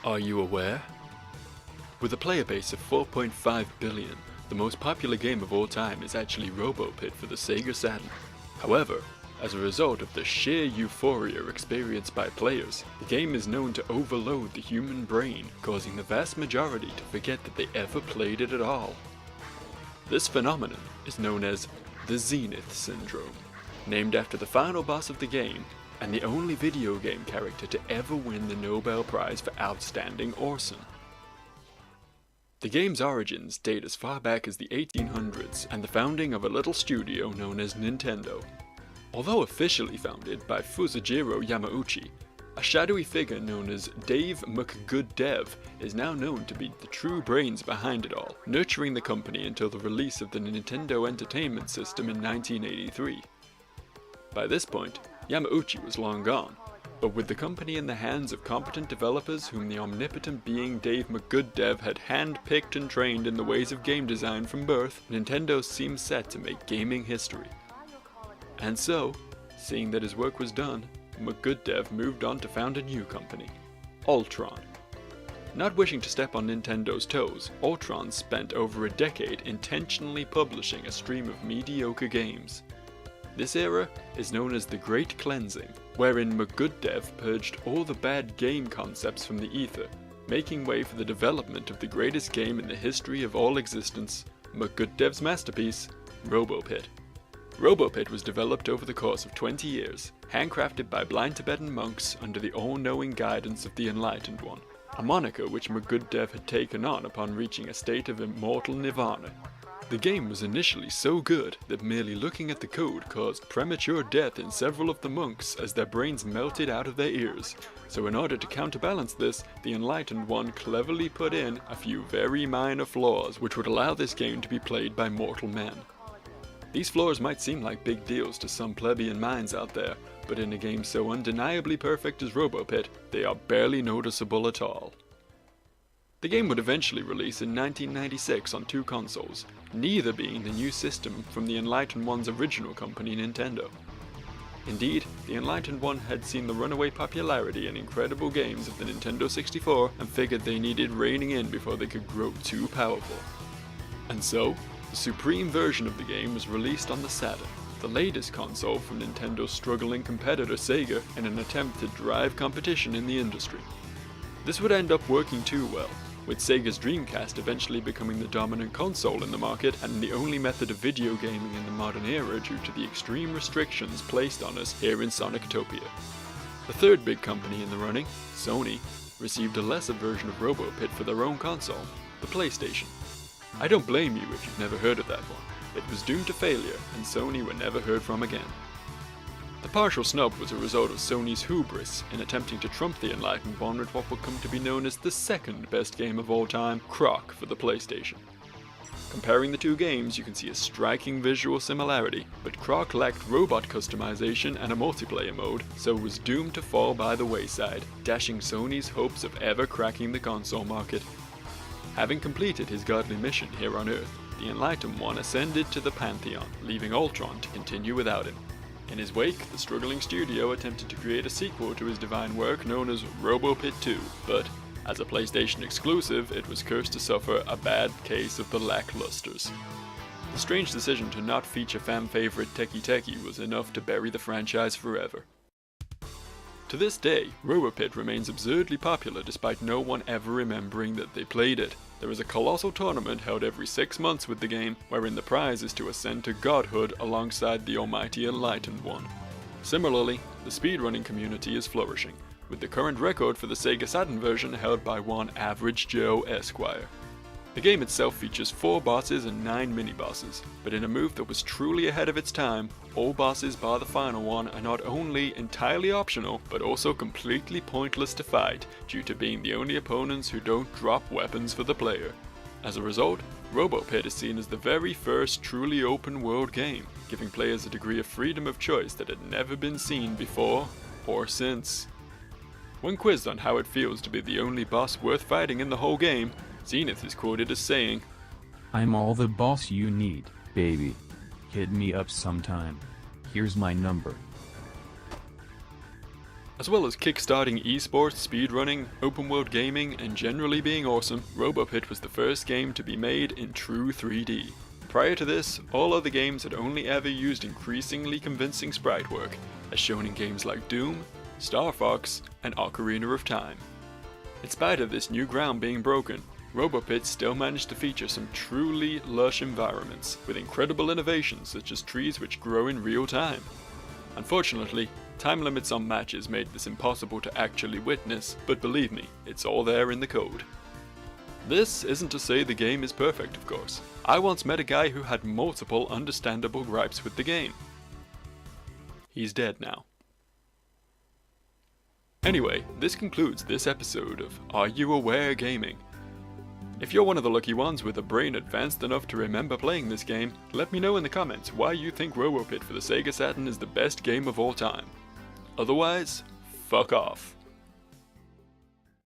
Are you aware? With a player base of 4.5 billion, the most popular game of all time is actually RoboPit for the Sega Saturn. However, as a result of the sheer euphoria experienced by players, the game is known to overload the human brain, causing the vast majority to forget that they ever played it at all. This phenomenon is known as the Zenith Syndrome, named after the final boss of the game, and the only video game character to ever win the Nobel Prize for Outstanding Orson. The game's origins date as far back as the 1800s and the founding of a little studio known as Nintendo. Although officially founded by Fusajiro Yamauchi, a shadowy figure known as Dave McGooddev is now known to be the true brains behind it all, nurturing the company until the release of the Nintendo Entertainment System in 1983. By this point, Yamauchi was long gone, but with the company in the hands of competent developers whom the omnipotent being Dave McGooddev had hand-picked and trained in the ways of game design from birth, Nintendo seemed set to make gaming history. And so, seeing that his work was done, McGooddev moved on to found a new company, Ultron. Not wishing to step on Nintendo's toes, Ultron spent over a decade intentionally publishing a stream of mediocre games. This era is known as the Great Cleansing, wherein McGooddev purged all the bad game concepts from the ether, making way for the development of the greatest game in the history of all existence, McGooddev's masterpiece, RoboPit. RoboPit was developed over the course of 20 years, handcrafted by blind Tibetan monks under the all-knowing guidance of the Enlightened One, a moniker which McGooddev had taken on upon reaching a state of immortal nirvana. The game was initially so good that merely looking at the code caused premature death in several of the monks as their brains melted out of their ears, so in order to counterbalance this, the Enlightened One cleverly put in a few very minor flaws which would allow this game to be played by mortal men. These flaws might seem like big deals to some plebeian minds out there, but in a game so undeniably perfect as RoboPit, they are barely noticeable at all. The game would eventually release in 1996 on two consoles, neither being the new system from the Enlightened One's original company, Nintendo. Indeed, the Enlightened One had seen the runaway popularity and incredible games of the Nintendo 64 and figured they needed reining in before they could grow too powerful. And so, the supreme version of the game was released on the Saturn, the latest console from Nintendo's struggling competitor Sega in an attempt to drive competition in the industry. This would end up working too well, with Sega's Dreamcast eventually becoming the dominant console in the market and the only method of video gaming in the modern era due to the extreme restrictions placed on us here in Sonictopia. The third big company in the running, Sony, received a lesser version of RoboPit for their own console, the PlayStation. I don't blame you if you've never heard of that one. It was doomed to failure, and Sony were never heard from again. The partial snub was a result of Sony's hubris in attempting to trump the Enlightened One with what would come to be known as the second best game of all time, Croc for the PlayStation. Comparing the two games, you can see a striking visual similarity, but Croc lacked robot customization and a multiplayer mode, so was doomed to fall by the wayside, dashing Sony's hopes of ever cracking the console market. Having completed his godly mission here on Earth, the Enlightened One ascended to the Pantheon, leaving Ultron to continue without him. In his wake, the struggling studio attempted to create a sequel to his divine work known as RoboPit 2, but as a PlayStation exclusive, it was cursed to suffer a bad case of the lacklusters. The strange decision to not feature fan-favorite Teki Teki was enough to bury the franchise forever. To this day, RoboPit remains absurdly popular despite no one ever remembering that they played it. There is a colossal tournament held every 6 months with the game, wherein the prize is to ascend to godhood alongside the almighty Enlightened One. Similarly, the speedrunning community is flourishing, with the current record for the Sega Saturn version held by one Average Joe Esquire. The game itself features 4 bosses and 9 mini-bosses, but in a move that was truly ahead of its time, all bosses bar the final one are not only entirely optional, but also completely pointless to fight, due to being the only opponents who don't drop weapons for the player. As a result, RoboPit is seen as the very first truly open-world game, giving players a degree of freedom of choice that had never been seen before or since. When quizzed on how it feels to be the only boss worth fighting in the whole game, Zenith is quoted as saying, "I'm all the boss you need, baby. Hit me up sometime. Here's my number." As well as kickstarting esports, speedrunning, open world gaming, and generally being awesome, RoboPit was the first game to be made in true 3D. Prior to this, all other games had only ever used increasingly convincing sprite work, as shown in games like Doom, Star Fox, and Ocarina of Time. In spite of this new ground being broken, RoboPit still managed to feature some truly lush environments, with incredible innovations such as trees which grow in real time. Unfortunately, time limits on matches made this impossible to actually witness, but believe me, it's all there in the code. This isn't to say the game is perfect, of course. I once met a guy who had multiple understandable gripes with the game. He's dead now. Anyway, this concludes this episode of Are You Aware Gaming? If you're one of the lucky ones with a brain advanced enough to remember playing this game, let me know in the comments why you think RoboPit for the Sega Saturn is the best game of all time. Otherwise, fuck off.